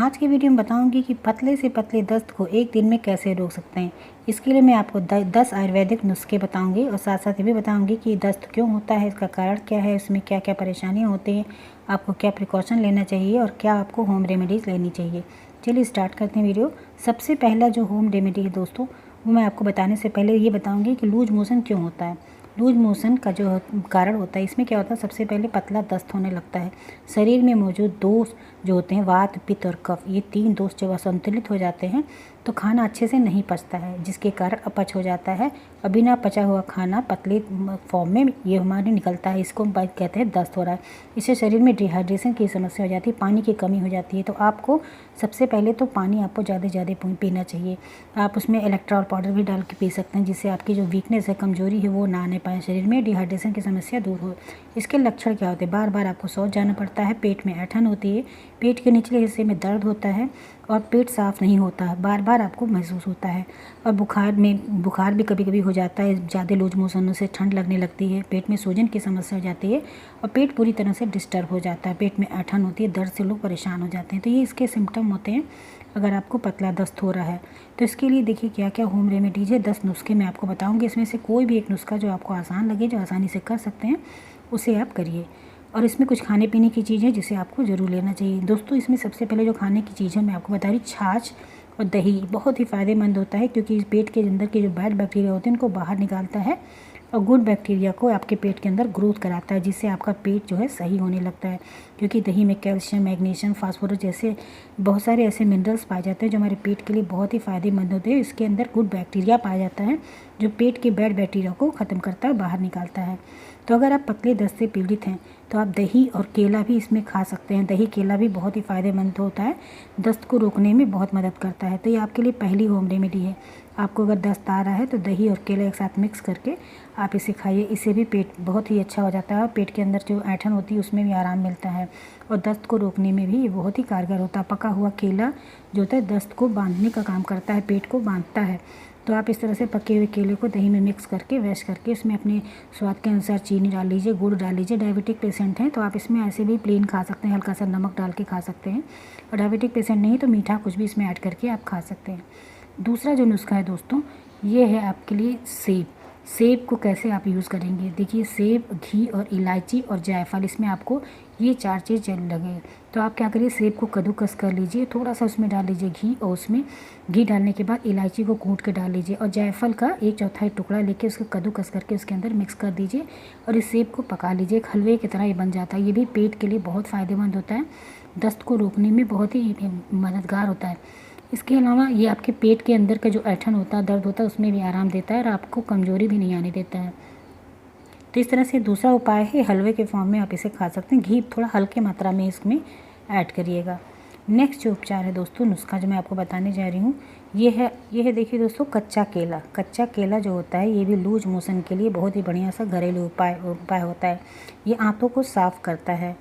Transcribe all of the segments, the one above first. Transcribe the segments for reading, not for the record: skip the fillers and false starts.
आज की वीडियो में बताऊंगी कि पतले से पतले दस्त को एक दिन में कैसे रोक सकते हैं। इसके लिए मैं आपको 10 आयुर्वेदिक नुस्खे बताऊंगी और साथ साथ ये भी बताऊंगी कि दस्त क्यों होता है, इसका कारण क्या है, इसमें क्या क्या परेशानियां होती हैं, आपको क्या प्रिकॉशन लेना चाहिए और क्या आपको होम रेमेडीज़ लेनी चाहिए। चलिए स्टार्ट करते हैं वीडियो। सबसे पहला जो होम रेमेडी है दोस्तों, वो मैं आपको बताने से पहले ये बताऊँगी कि लूज मोशन क्यों होता है। लूज मोशन का जो कारण होता है, इसमें क्या होता है, सबसे पहले पतला दस्त होने लगता है। शरीर में मौजूद दोष जो होते हैं, वात, पित्त और कफ, ये 3 दोष जब असंतुलित हो जाते हैं तो खाना अच्छे से नहीं पचता है, जिसके कारण अपच हो जाता है और बिना पचा हुआ खाना पतले फॉर्म में ये हमारे निकलता है। इसको हम कहते हैं दस्त हो रहा है। इससे शरीर में डिहाइड्रेशन की समस्या हो जाती है, पानी की कमी हो जाती है। तो आपको सबसे पहले तो पानी आपको ज़्यादा से ज़्यादा पीना चाहिए। आप उसमें इलेक्ट्रॉल पाउडर भी डाल के पी सकते हैं, जिससे आपकी जो वीकनेस है, कमजोरी है, वो ना आने पाए, शरीर में डिहाइड्रेशन की समस्या दूर हो। इसके लक्षण क्या होते हैं? बार बार आपको शौच जाना पड़ता है, पेट में ऐंठन होती है, पेट के निचले हिस्से में दर्द होता है और पेट साफ़ नहीं होता है, बार बार आपको महसूस होता है। और बुखार भी कभी कभी हो जाता है। ज़्यादा लूज मोशन से ठंड लगने लगती है, पेट में सूजन की समस्या हो जाती है और पेट पूरी तरह से डिस्टर्ब हो जाता है, पेट में ऐंठन होती है, दर्द से लोग परेशान हो जाते हैं। तो ये इसके सिम्टम होते हैं अगर आपको पतला दस्त हो रहा है। तो इसके लिए देखिए क्या क्या होम रेमेडीज़ है, 10 नुस्खे मैं आपको बताऊँगी। इसमें से कोई भी एक नुस्खा जो आपको आसान लगे, जो आसानी से कर सकते हैं, उसे आप करिए। और इसमें कुछ खाने पीने की चीज़ है जिसे आपको ज़रूर लेना चाहिए दोस्तों। इसमें सबसे पहले जो खाने की चीज़ है मैं आपको बता रही, छाछ और दही बहुत ही फ़ायदेमंद होता है, क्योंकि पेट के अंदर के जो बैड बैक्टीरिया होते हैं उनको बाहर निकालता है और गुड बैक्टीरिया को आपके पेट के अंदर ग्रोथ कराता है, जिससे आपका पेट जो है सही होने लगता है। क्योंकि दही में कैल्शियम, मैग्नीशियम, फास्फोरस जैसे बहुत सारे ऐसे मिनरल्स पाए जाते हैं जो हमारे पेट के लिए बहुत ही फ़ायदेमंद होते हैं। इसके अंदर गुड बैक्टीरिया पाया जाता है जो पेट के बैड बैक्टीरिया को ख़त्म करता है, बाहर निकालता है। तो अगर आप पतले दस्त से पीड़ित हैं तो आप दही और केला भी इसमें खा सकते हैं। दही केला भी बहुत ही फ़ायदेमंद होता है, दस्त को रोकने में बहुत मदद करता है। तो ये आपके लिए पहली होम रेमेडी है। आपको अगर दस्त आ रहा है तो दही और केला एक साथ मिक्स करके आप इसे खाइए। इससे भी पेट बहुत ही अच्छा हो जाता है और पेट के अंदर जो ऐंठन होती है उसमें भी आराम मिलता है और दस्त को रोकने में भी ये बहुत ही कारगर होता है। पका हुआ केला जो होता है दस्त को बांधने का काम करता है, पेट को बांधता है। तो आप इस तरह से पके हुए केले को दही में मिक्स करके वैश करके इसमें अपने स्वाद के अनुसार चीनी डाल लीजिए, गुड़ डाल लीजिए। डायबिटिक पेशेंट हैं तो आप इसमें ऐसे भी प्लेन खा सकते हैं, हल्का सा नमक डाल के खा सकते हैं। और डायबिटिक पेशेंट नहीं तो मीठा कुछ भी इसमें ऐड करके आप खा सकते हैं। दूसरा जो नुस्खा है दोस्तों, ये है आपके लिए सेब। सेब को कैसे आप यूज़ करेंगे, देखिए सेब, घी और इलायची और जायफल, इसमें आपको ये 4 चीज़ चल लगे। तो आप क्या करिए, सेब को कद्दूकस कर लीजिए, थोड़ा सा उसमें डाल लीजिए घी और उसमें घी डालने के बाद इलायची को कूट के डाल लीजिए और जायफल का 1/4 टुकड़ा लेके उसको कद्दूकस करके उसके अंदर मिक्स कर दीजिए और इस सेब को पका लीजिए। एक हलवे की तरह ये बन जाता है। ये भी पेट के लिए बहुत फ़ायदेमंद होता है, दस्त को रोकने में बहुत ही मददगार होता है। इसके अलावा ये आपके पेट के अंदर का जो ऐंठन होता है, दर्द होता है, उसमें भी आराम देता है और आपको कमज़ोरी भी नहीं आने देता है। तो इस तरह से दूसरा उपाय है, हलवे के फॉर्म में आप इसे खा सकते हैं। घी थोड़ा हल्के मात्रा में इसमें ऐड करिएगा। नेक्स्ट जो उपचार है दोस्तों, नुस्खा जो मैं आपको बताने जा रही हूँ, ये है देखिए दोस्तों, कच्चा केला। कच्चा केला जो होता है ये भी लूज मोशन के लिए बहुत ही बढ़िया सा घरेलू उपाय होता है। ये आंतों को साफ़ करता है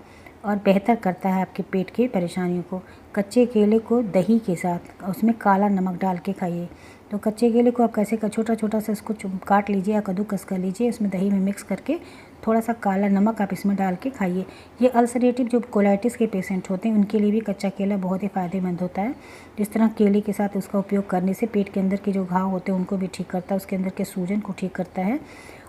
और बेहतर करता है आपके पेट की परेशानियों को। कच्चे केले को दही के साथ उसमें काला नमक डाल के खाइए। तो कच्चे केले को आप कैसे छोटा छोटा सा इसको काट लीजिए या कद्दूकस कर लीजिए, इसमें दही में मिक्स करके थोड़ा सा काला नमक आप इसमें डाल के खाइए। ये अल्सरेटिव जो कोलाइटिस के पेशेंट होते हैं उनके लिए भी कच्चा केला बहुत ही फ़ायदेमंद होता है। जिस तरह केले के साथ उसका उपयोग करने से पेट के अंदर के जो घाव होते हैं उनको भी ठीक करता है, उसके अंदर के सूजन को ठीक करता है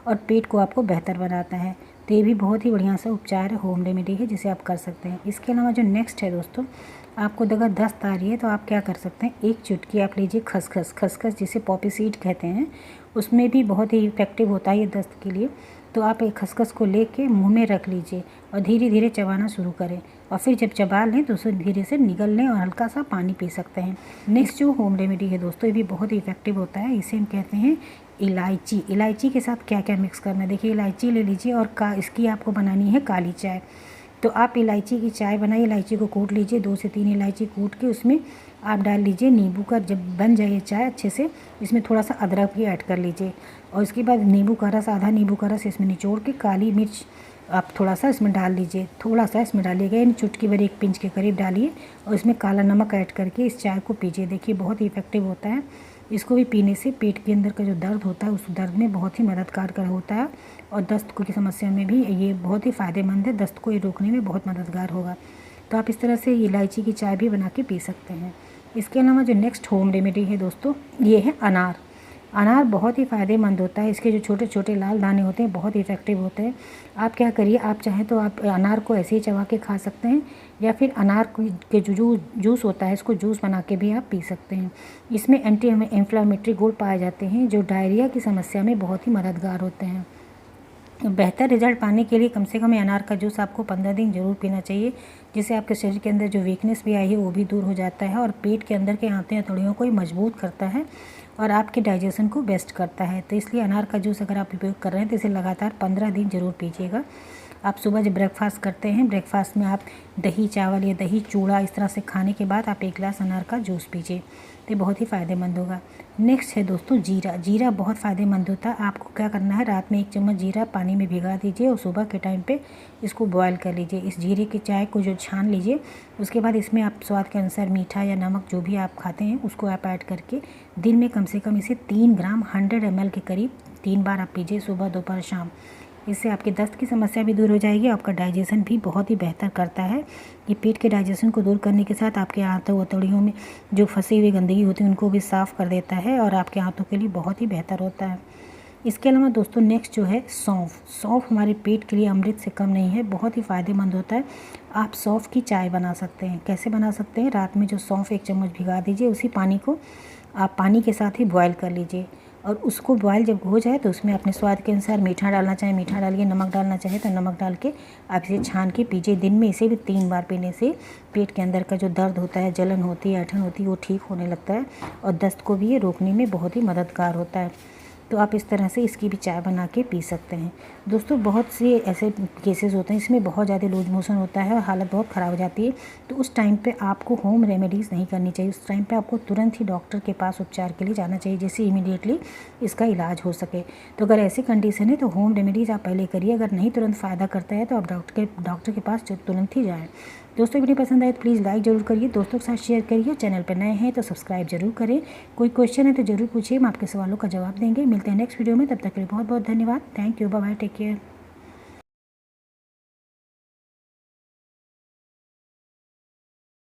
और पेट को आपको बेहतर बनाता है। तो ये भी बहुत ही बढ़िया सा उपचार है, होम रेमेडी है, जिसे आप कर सकते हैं। इसके अलावा जो नेक्स्ट है दोस्तों, आपको अगर दस्त आ रही है तो आप क्या कर सकते हैं, एक चुटकी आप लीजिए खसखस जिसे पॉपी सीड कहते हैं, उसमें भी बहुत ही इफेक्टिव होता है ये दस्त के लिए। तो आप एक खसखस को लेके मुंह में रख लीजिए और धीरे धीरे चबाना शुरू करें और फिर जब चबा लें तो उसे धीरे से निगल लें और हल्का सा पानी पी सकते हैं। नेक्स्ट जो होम रेमेडी है दोस्तों, ये भी बहुत ही इफेक्टिव होता है, इसे हम कहते हैं इलायची। इलायची के साथ क्या क्या मिक्स करना है, देखिए इलायची ले लीजिए और इसकी आपको बनानी है काली चाय। तो आप इलायची की चाय बनाइए, इलायची को कूट लीजिए, 2 से 3 इलायची कूट के उसमें आप डाल लीजिए नींबू का, जब बन जाए चाय अच्छे से, इसमें थोड़ा सा अदरक भी ऐड कर लीजिए और इसके बाद नींबू का रस, आधा नींबू का रस इसमें निचोड़ के, काली मिर्च आप थोड़ा सा इसमें डाल दीजिए, थोड़ा सा इसमें डालिएगा, यानी चुटकी भर 1 पिंच के करीब डालिए और इसमें काला नमक ऐड करके इस चाय को पीजिए। देखिए बहुत ही इफेक्टिव होता है। इसको भी पीने से पेट के अंदर का जो दर्द होता है उस दर्द में बहुत ही मददगार होता है और दस्त की समस्या में भी ये बहुत ही फ़ायदेमंद है, दस्त को ये रोकने में बहुत मददगार होगा। तो आप इस तरह से इलायची की चाय भी बना के पी सकते हैं। इसके अलावा जो नेक्स्ट होम रेमेडी है दोस्तों, ये है अनार। अनार बहुत ही फ़ायदेमंद होता है। इसके जो छोटे छोटे लाल दाने होते हैं बहुत इफ़ेक्टिव होते हैं। आप क्या करिए, आप चाहें तो आप अनार को ऐसे ही चबा के खा सकते हैं, या फिर अनार के जो जूस होता है इसको जूस बना के भी आप पी सकते हैं। इसमें एंटी इन्फ्लामेटरी गुण पाए जाते हैं जो डायरिया की समस्या में बहुत ही मददगार होते हैं। बेहतर रिजल्ट पाने के लिए कम से कम अनार का जूस आपको 15 दिन ज़रूर पीना चाहिए, जिससे आपके शरीर के अंदर जो वीकनेस भी आई है वो भी दूर हो जाता है, और पेट के अंदर के आंतें हथौड़ियों को मजबूत करता है और आपके डाइजेशन को बेस्ट करता है। तो इसलिए अनार का जूस अगर आप उपयोग कर रहे हैं तो इसे लगातार 15 दिन ज़रूर पीजिएगा। आप सुबह जब ब्रेकफास्ट करते हैं, ब्रेकफास्ट में आप दही चावल या दही चूड़ा इस तरह से खाने के बाद आप 1 गिलास अनार का जूस पीजिए, तो बहुत ही फ़ायदेमंद होगा। नेक्स्ट है दोस्तों जीरा। जीरा बहुत फ़ायदेमंद होता है। आपको क्या करना है, रात में 1 चम्मच जीरा पानी में भिगा दीजिए और सुबह के टाइम पे इसको बॉयल कर लीजिए। इस जीरे की चाय को जो छान लीजिए, उसके बाद इसमें आप स्वाद के अनुसार मीठा या नमक जो भी आप खाते हैं उसको आप ऐड करके दिन में कम से कम इसे 3 ग्राम 100 ml के करीब 3 बार आप पीजिए, सुबह दोपहर शाम। इससे आपके दस्त की समस्या भी दूर हो जाएगी। आपका डाइजेशन भी बहुत ही बेहतर करता है। ये पेट के डाइजेशन को दूर करने के साथ आपके आंतों हथौड़ियों में जो फंसी हुई गंदगी होती है उनको भी साफ़ कर देता है और आपके आंतों के लिए बहुत ही बेहतर होता है। इसके अलावा दोस्तों नेक्स्ट जो है सौंफ। सौंफ हमारे पेट के लिए अमृत से कम नहीं है, बहुत ही फ़ायदेमंद होता है। आप सौंफ की चाय बना सकते हैं। कैसे बना सकते हैं, रात में जो सौंफ 1 चम्मच भिगा दीजिए, उसी पानी को आप पानी के साथ ही बॉयल कर लीजिए, और उसको बॉयल जब हो जाए तो उसमें अपने स्वाद के अनुसार मीठा डालना चाहे मीठा डालिए, नमक डालना चाहे तो नमक डाल के आप इसे छान के पीजिए। दिन में इसे भी 3 बार पीने से पेट के अंदर का जो दर्द होता है, जलन होती है, ऐंठन होती है, वो ठीक होने लगता है और दस्त को भी ये रोकने में बहुत ही मददगार होता है। तो आप इस तरह से इसकी भी चाय बना के पी सकते हैं। दोस्तों बहुत से ऐसे केसेस होते हैं इसमें बहुत ज़्यादा लूज मोशन होता है और हालत बहुत ख़राब हो जाती है, तो उस टाइम पे आपको होम रेमेडीज़ नहीं करनी चाहिए। उस टाइम पे आपको तुरंत ही डॉक्टर के पास उपचार के लिए जाना चाहिए, जिससे इमीडिएटली इसका इलाज हो सके। तो अगर ऐसी कंडीशन है तो होम रेमेडीज़ आप पहले करिए। अगर नहीं तुरंत फ़ायदा करता है तो आप डॉक्टर के पास तुरंत ही जाएँ। दोस्तों वीडियो पसंद आए तो प्लीज़ लाइक ज़रूर करिए, दोस्तों के साथ शेयर करिए। चैनल पर नए हैं तो सब्सक्राइब जरूर करें। कोई क्वेश्चन है तो ज़रूर पूछिए, हम आपके सवालों का जवाब देंगे। मिलते हैं नेक्स्ट वीडियो में, तब तक के लिए बहुत बहुत धन्यवाद। Thank you, bye bye, take care.